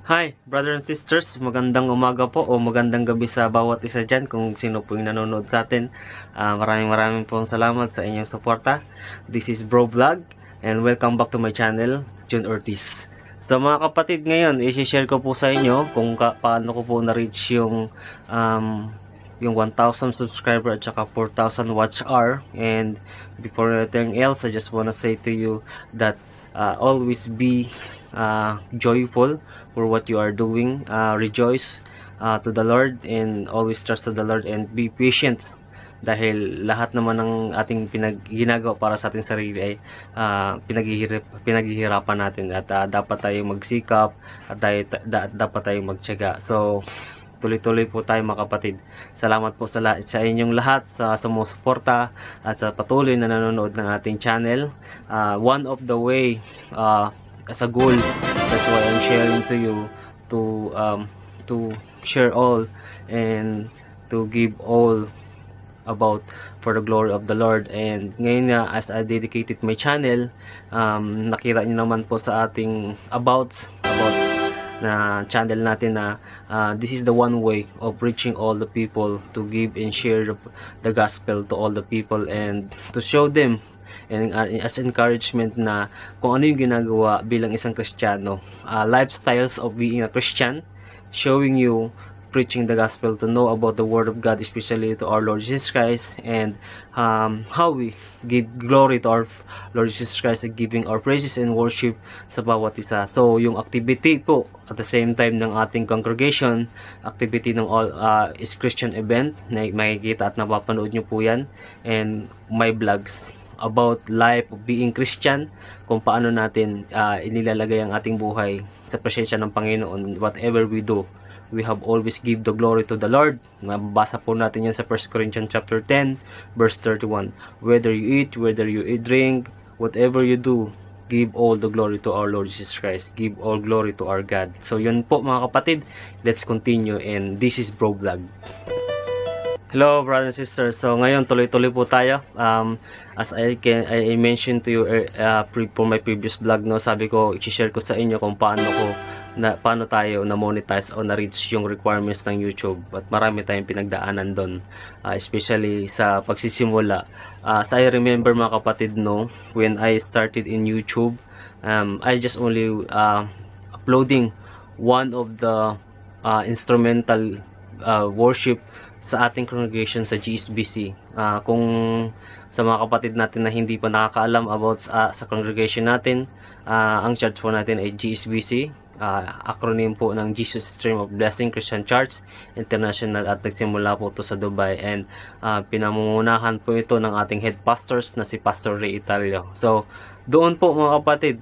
Hi, brothers and sisters. Magandang umaga po o magandang gabi sa bawat isa dyan kung sino po yung nanonood sa atin. Maraming pong salamat sa inyong suporta. This is Bro Vlog and welcome back to my channel, June Ortiz. So mga kapatid, ngayon i-share ko po sa inyo kung paano ko po na-reach yung 1,000 subscriber at saka 4,000 watch hour. And before anything else, I just wanna say to you that always be joyful for what you are doing. Rejoice to the Lord and always trust to the Lord and be patient, dahil lahat naman ng ating ginagawa para sa ating sarili ay pinaghihirapan natin, at dapat tayong magsikap at dapat tayong magtiyaga. So tuloy-tuloy po tayo mga kapatid. Salamat po sa inyong lahat sa sumusuporta at sa patuloy na nanonood ng ating channel. One of the way as a goal, that's why I'm sharing to you to share all and to give all about for the glory of the Lord. And ngayon nga, as I dedicated my channel, nakita niyo naman po sa ating about na channel natin na this is the one way of reaching all the people, to give and share the gospel to all the people and to show them and as encouragement na kung ano yung ginagawa bilang isang Kristiyano, lifestyles of being a Christian, showing you preaching the gospel, to know about the word of God, especially to our Lord Jesus Christ, and how we give glory to our Lord Jesus Christ and giving our praises and worship sa bawat isa. So yung activity po at the same time ng ating congregation, activity ng all is Christian event na makikita at napapanood nyo po yan, and my vlogs about life of being Christian, kung paano natin inilalagay ang ating buhay sa presensya ng Panginoon. Whatever we do, we have always give the glory to the Lord. Mabasa po natin yan sa 1 Corinthians chapter 10 verse 31. Whether you eat, whether you drink, whatever you do, give all the glory to our Lord Jesus Christ. Give all glory to our God. So yun po mga kapatid, let's continue, and this is Bro Vlog. Hello brothers and sisters. So ngayon tuloy-tuloy po tayo. As I mentioned to you for my previous vlog, no, sabi ko i-share ko sa inyo kung paano tayo na monetize o na reach yung requirements ng YouTube, at marami tayong pinagdaanan doon, especially sa pagsisimula. As I remember mga kapatid, no, when I started in YouTube, I just only uploading one of the instrumental worship sa ating congregation sa GSBC. Kung sa mga kapatid natin na hindi pa nakakaalam about sa congregation natin, ang church po natin ay GSBC, acronym po ng Jesus Stream of Blessing Christian Church International, at nagsimula po ito sa Dubai, and pinamumunahan po ito ng ating head pastors na si Pastor Ray Italio. So doon po mga kapatid,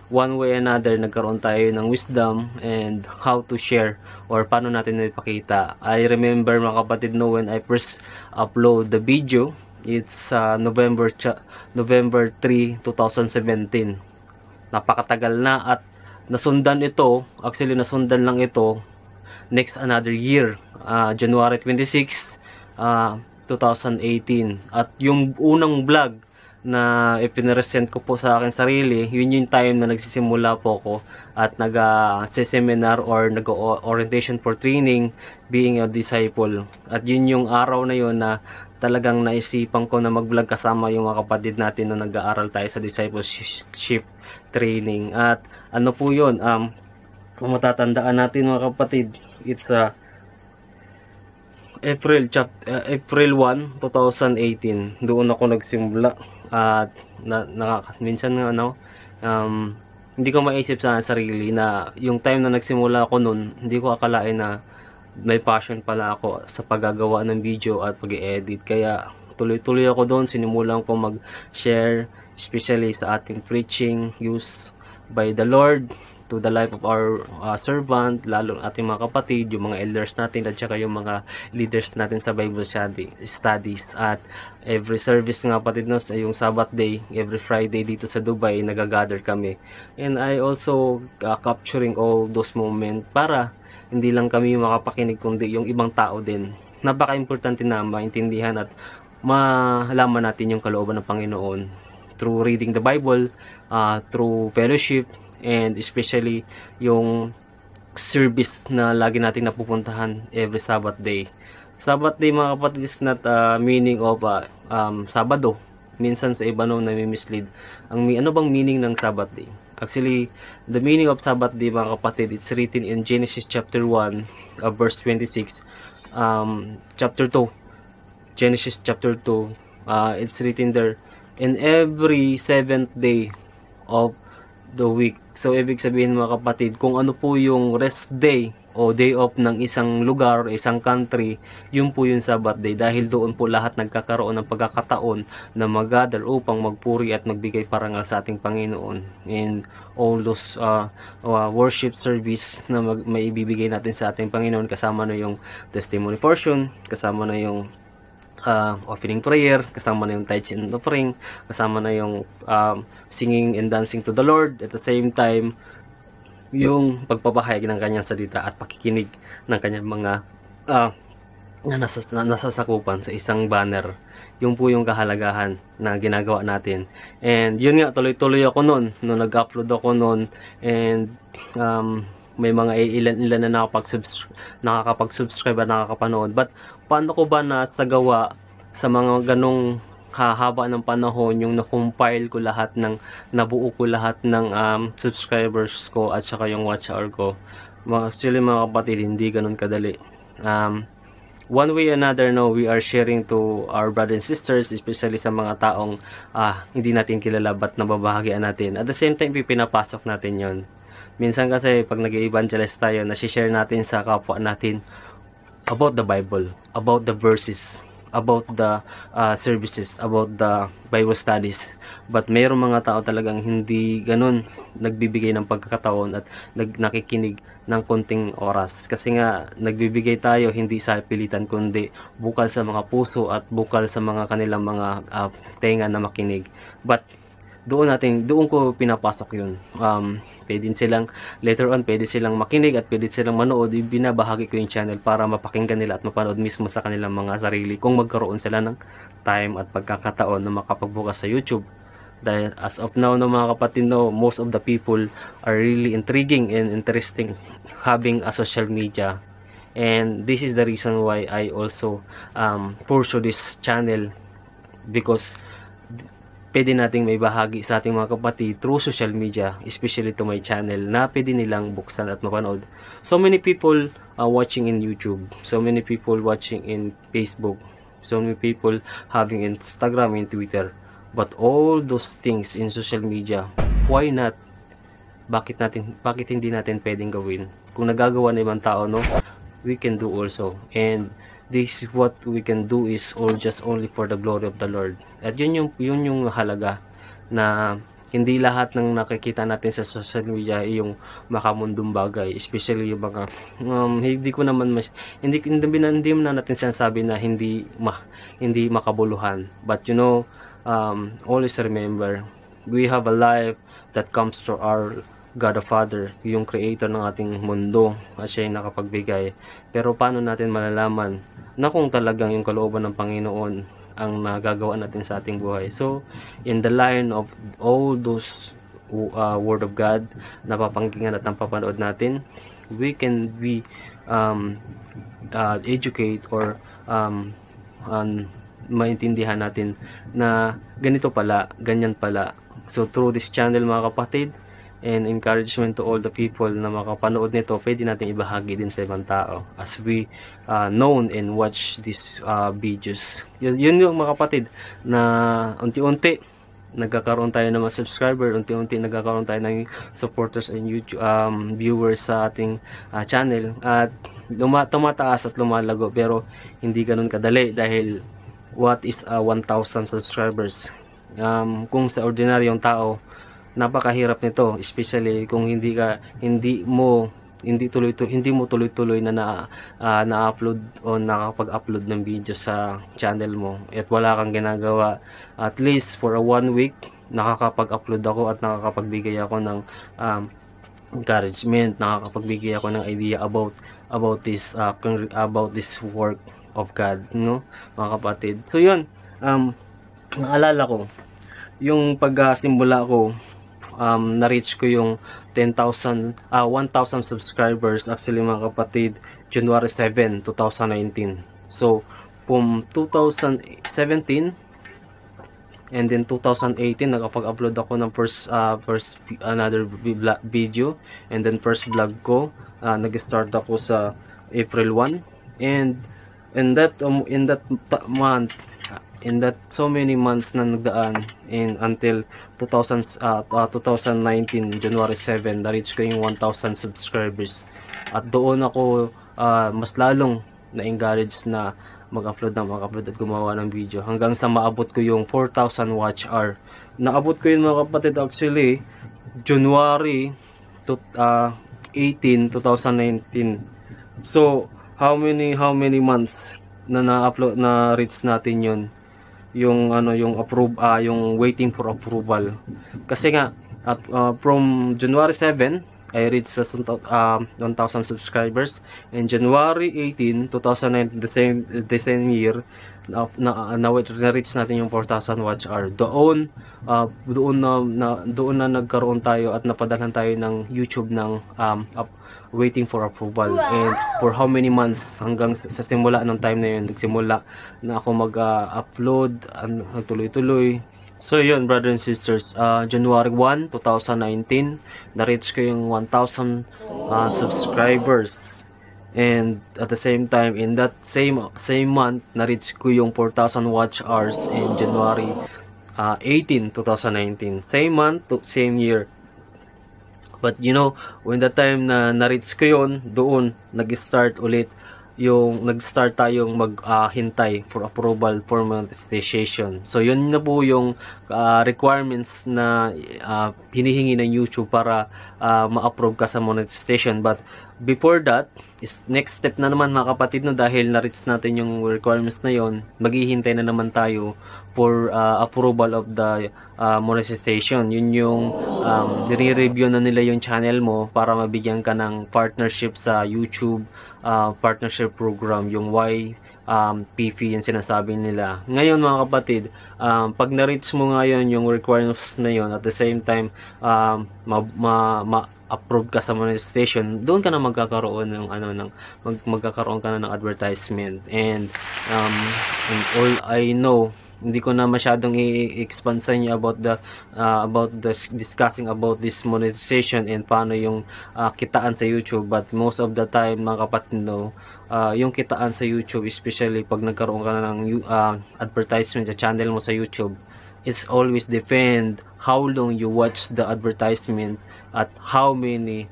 one way or another nagkaroon tayo ng wisdom and how to share or paano natin ipakita. I remember mga kapatid, no, when I first upload the video, it's November 3, 2017. Napakatagal na, at nasundan lang ito next another year, January 26, 2018. At yung unang vlog na ipinresent ko po sa akin sarili, yun yung time na nagsisimula po ako at nag-seminar or nag-orientation for training being a disciple. At yun yung araw na yun na talagang naisipan ko na mag-vlog kasama yung mga kapatid natin na nag-aaral tayo sa discipleship training. At ano po yun, kung matatandaan natin mga kapatid, it's April 1, 2018. Doon ako nagsimula. At minsan nga hindi ko maisip sa sarili na yung time na nagsimula ako noon, hindi ko akalain na may passion pala ako sa paggagawa ng video at pag-edit. Kaya tuloy-tuloy ako doon, sinimulan ko mag-share, especially sa ating preaching used by the Lord to the life of our servant, lalo ating mga kapatid, yung mga elders natin, at saka yung mga leaders natin sa Bible studies. At every service nga kapatid, no, yung Sabbath day, every Friday dito sa Dubai, nagagather kami. And I also capturing all those moments para hindi lang kami yung makapakinig, kundi yung ibang tao din. Napaka-importante na maintindihan at malaman natin yung kalooban ng Panginoon through reading the Bible, through fellowship, and especially yung service na lagi nating napupuntahan every Sabbath day. Sabbath day mga kapatid is not meaning of Sabado. Minsan sa iba nung nami-mislead. Ano bang meaning ng Sabbath day? Actually, the meaning of Sabbath day mga kapatid, it's written in Genesis chapter 1, verse 26, chapter 2, Genesis chapter 2, it's written there, in every 7th day of the week. So, ibig sabihin mga kapatid, kung ano po yung rest day o day off ng isang lugar, isang country, yun po yung Sabbath day. Dahil doon po lahat nagkakaroon ng pagkakataon na mag-gather upang magpuri at magbigay parangal sa ating Panginoon. And all those worship service na may ibibigay natin sa ating Panginoon, kasama na yung testimony portion, kasama na yung offering prayer, kasama na yung tithes and offering, kasama na yung singing and dancing to the Lord, at the same time yung pagpapahayag ng kanyang salita at pakikinig ng kanyang mga nasasakupan sa isang banner. Yung po yung kahalagahan na ginagawa natin. And yun nga, tuloy-tuloy ako noon nung nag-upload ako noon, and may mga ilan na nakakapag-subscribe at nakakapanood. But paano ko ba nasagawa sa mga ganong hahaba ng panahon yung na-compile ko lahat ng, nabuo ko lahat ng subscribers ko at saka yung watch hour ko? Actually mga kapatid, hindi ganun kadali. One way or another, no, we are sharing to our brothers and sisters, especially sa mga taong hindi natin kilala but nababahagian natin. At the same time, pinapasok natin yon. Minsan kasi pag nag-evangelize tayo, nasi-share natin sa kapwa natin about the Bible, about the verses, about the services, about the Bible studies. But mayroong mga tao talagang hindi ganun nagbibigay ng pagkakataon at nakikinig ng konting oras. Kasi nga, nagbibigay tayo hindi sa pilitan kundi bukal sa mga puso at bukal sa mga kanilang mga tenga na makinig. But doon ko pinapasok yun. Pwede silang, later on, pwede silang makinig at pwede silang manood. Binabahagi ko yung channel para mapakinggan nila at mapanood mismo sa kanilang mga sarili kung magkaroon sila ng time at pagkakataon na makapagbukas sa YouTube. Dahil as of now, no, mga kapatid, no, most of the people are really intriguing and interesting having a social media. And this is the reason why I also pursue this channel, because pwede nating may bahagi sa ating mga kapatid through social media, especially to my channel, na pwede nilang buksan at mapanood. So many people watching in YouTube, so many people watching in Facebook, so many people having Instagram and Twitter. But all those things in social media, why not? Bakit hindi natin pwedeng gawin? Kung nagagawa ng ibang tao, no, we can do also. And this is what we can do is all just only for the glory of the Lord. At yun yung halaga, na hindi lahat ng nakikita natin sa social media ay yung makamundong bagay, especially yung mga hindi na natin sinasabi na hindi makabuluhan. But you know, always remember, we have a life that comes to our God the Father, yung creator ng ating mundo, at siya yung nakapagbigay. Pero paano natin malalaman na kung talagang yung kalooban ng Panginoon ang nagagawa natin sa ating buhay? So, in the line of all those Word of God na papakinggan at napapanood natin, we can be educate or maintindihan natin na ganito pala, ganyan pala. So, through this channel mga kapatid, and encouragement to all the people na makapanood nito, pwede natin ibahagi din sa ibang tao as we known and watch these videos. Yun yung mga kapatid, na unti-unti nagkakaroon tayo ng mga subscriber, unti-unti nagkakaroon tayo ng supporters and YouTube viewers sa ating channel, at tumataas at lumalago, pero hindi ganun kadali. Dahil what is 1,000 subscribers? Kung sa ordinaryong tao, napakahirap nito, especially kung hindi mo tuloy-tuloy na na-upload o nakapag-upload ng video sa channel mo, at wala kang ginagawa. At least for a 1 week, nakakapag-upload ako at nakakapagbigay ako ng encouragement, nakakapagbigay ako ng idea about this work of God, no, mga kapatid. So yun, naalala ko yung pagsimula ko, na-reach ko yung 1,000 subscribers. Actually mga kapatid, January 7, 2019. So from 2017 and then 2018 nakapag-upload ako ng first another video, and then first vlog ko nag-start ako sa April 1, and in that month, in that so many months na nagdaan, and until 2019 January 7 na-reach ko yung 1,000 subscribers, at doon ako mas lalong na-encourage na mag-upload at gumawa ng video, hanggang sa maabot ko yung 4,000 watch hour. Naabot ko yun mga kapatid actually January 18, 2019. So how many months na na-upload na reach natin yun, yung yung yung waiting for approval. Kasi nga from January 7 I reached 1,000 subscribers, and January 18, 2009, the same year na-reach natin yung 4,000 watch hour. Doon na nagkaroon tayo at napadalhan tayo ng YouTube ng waiting for approval. Wow! And for how many months, hanggang sa simula ng time na yun, nagsimula na ako mag-upload, tuloy-tuloy. So yun, brothers and sisters, January 1, 2019, na-reach ko yung 1,000 subscribers. And at the same time, in that same month, na-reach ko yung 4,000 watch hours in January 18, 2019. Same month, same year. But you know, when the time na na-reach ko yun, doon nag-start tayong maghintay for approval for monetization. So yun na po yung requirements na hinihingi ng YouTube para ma-approve ka sa monetization. But before that, is next step na naman mga kapatid, no, dahil na-reach natin yung requirements na yon, maghihintay na naman tayo for approval of the monetization. Yun yung nire-review na nila yung channel mo para mabigyan ka ng partnership sa YouTube, partnership program, yung YPP yung sinasabi nila. Ngayon mga kapatid, pag na-reach mo ngayon yung requirements na yon, at the same time approve ka sa monetization, doon ka na magkakaroon ng magkakaroon ka na ng advertisement. And all I know, hindi ko na masyadong i-expand sa inyo about discussing about this monetization and paano yung kitaan sa YouTube. But most of the time mga kapatid, yung kitaan sa YouTube, especially pag nagkaroon ka na ng advertisement sa channel mo sa YouTube, it's always depend how long you watch the advertisement at how many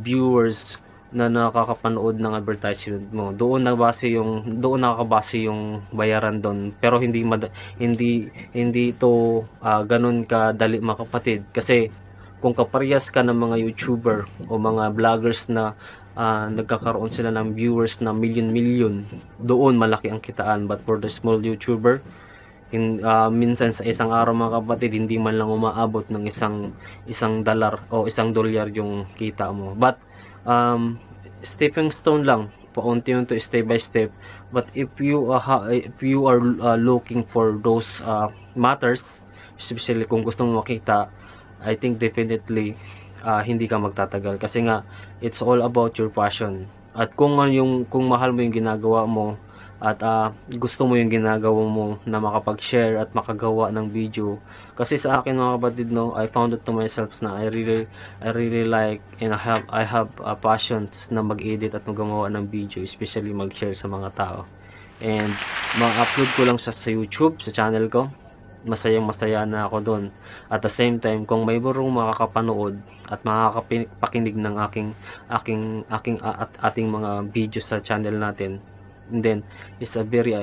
viewers na nakakapanood ng advertisement mo. Doon nakakabase yung bayaran doon. Pero hindi ito ganun kadali mga kapatid, kasi kung kaparehas ka ng mga YouTuber o mga vloggers na nagkakaroon sila ng viewers na million, doon malaki ang kitaan. But for the small YouTuber, minsan sa isang araw mga kapatid, hindi man lang umaabot ng isang dollar o $1 yung kita mo. But stepping stone lang, paunti-unti, step by step. But if you are looking for those matters, especially kung gusto mo makita, I think definitely hindi ka magtatagal, kasi nga it's all about your passion. At kung mahal mo yung ginagawa mo, at gusto mo yung ginagawa mo na makapag-share at makagawa ng video. Kasi sa akin mga kapatid, I found it to myself na I really like, and I have a passion na mag-edit at gumawa ng video, especially mag-share sa mga tao. And ma-upload ko lang siya sa YouTube, sa channel ko. Masaya na ako doon. At the same time, kung may burong makakapanood at makakapakinig ng ating mga video sa channel natin, and then it's a very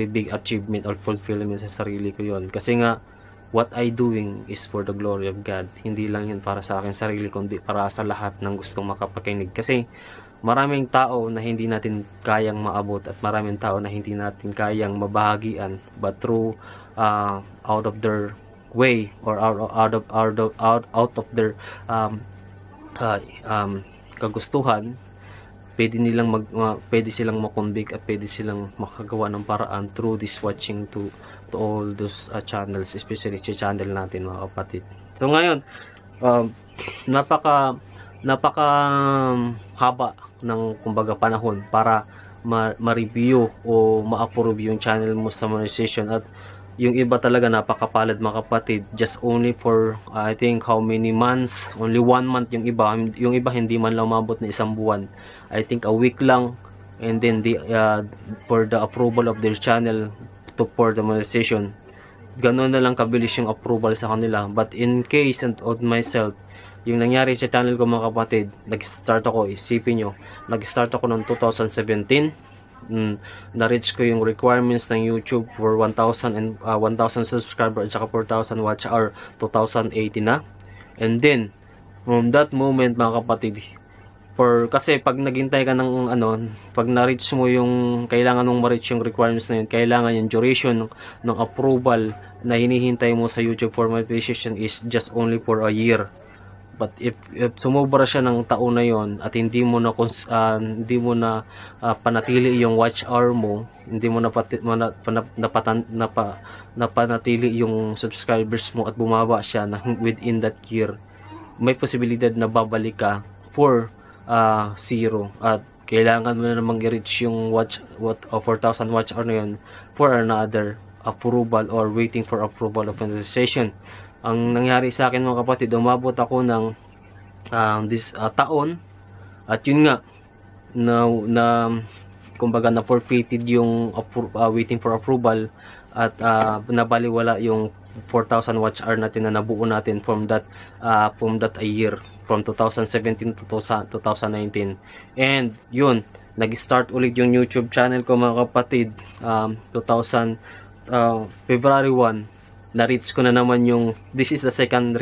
big achievement or fulfillment sa sarili ko yon. Kasi nga what I doing is for the glory of God. Hindi lang yun para sa akin sarili, kundi para sa lahat ng gustong makapakinig. Kasi maraming tao na hindi natin kayang maabot, at maraming tao na hindi natin kayang mabahagian, but through out of their way, or out of their kagustuhan, pwede silang makonvict at pwede silang makagawa ng paraan through this watching to all those channels, especially sa channel natin mga kapatid. So ngayon, um, napaka napaka haba ng kumbaga panahon para ma-review o ma-approve yung channel mo sa monetization. At yung iba talaga napakapalad mga kapatid, just only for I think how many months, only 1 month yung iba hindi man lang umabot na 1 buwan, I think a week lang, and then for the approval of their channel to for the monetization. Ganoon na lang kabilis yung approval sa kanila. But in case of myself, yung nangyari sa channel ko mga kapatid, nag-start ako, isipin nyo, nag-start ako noong 2017. Na-reach ko yung requirements ng YouTube for 1,000 subscriber at saka 4,000 watch hour 2018 na. And then from that moment mga kapatid, kasi pag naghintay ka ng pag na-reach mo yung kailangan mong ma-reach yung requirements na yun, kailangan yung duration ng approval na hinihintay mo sa YouTube for monetization is just only for a year. But if sumobra siya ng taon na yon at hindi mo na panatili yung watch hour mo, hindi mo napanatili yung subscribers mo at bumaba siya within that year, may posibilidad na babalik ka for zero, at kailangan mo na namang i-reach yung 4,000 watch hour na yun for another approval or waiting for approval of monetization. Ang nangyari sa akin mga kapatid, umabot ako ng taon, at yun nga kumbaga na forfeited yung waiting for approval, at nabaliwala yung 4,000 watch hour natin na nabuo natin from that a year, from 2017 to 2019. And yun, nag-start ulit yung YouTube channel ko mga kapatid, February 1. Na-reach ko na naman yung, this is the second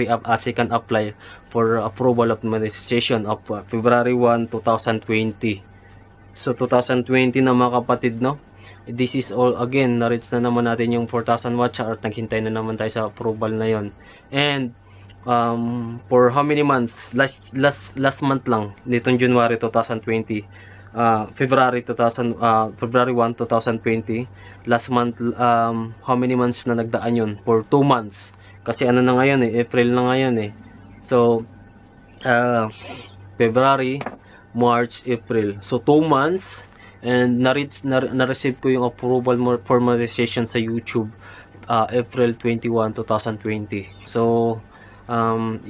apply for approval of monetization of February 1, 2020. So 2020 na mga kapatid, no? This is all, again, na-reach na naman natin yung 4,000 watch hour at naghintay na naman tayo sa approval na yon. And for how many months? Last month lang, nitong January 2020, February 1, 2020, last month, how many months na nagdaan yun? For 2 months. Kasi ano na ngayon April na ngayon So, February, March, April. So, 2 months, and na-receive ko yung approval for monetization sa YouTube, April 21, 2020. So,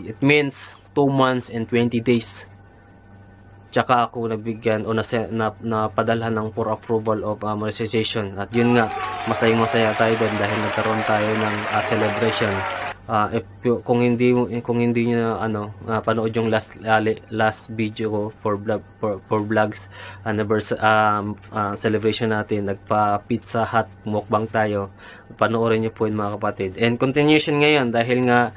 it means 2 months and 20 days. Tsaka ako nabigyan o napadalhan ng for approval of monetization. At yun nga, masaya tayo doon dahil nagkaroon tayo ng celebration. Kung hindi niyo panood yung last video ko for vlogs celebration natin, nagpa Pizza Hut mukbang tayo, panoorin niyo po yun mga kapatid. And continuation ngayon dahil nga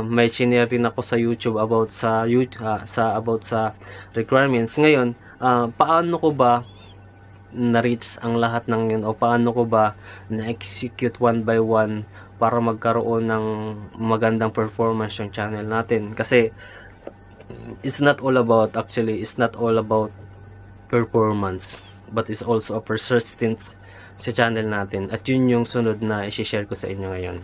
may share din ako sa YouTube about sa requirements ngayon. Paano ko ba na-reach ang lahat ng yun, o paano ko ba na-execute one by one para magkaroon ng magandang performance yung channel natin? Kasi it's not all about performance, but it's also a persistence sa channel natin, at yun yung sunod na i-share ko sa inyo ngayon.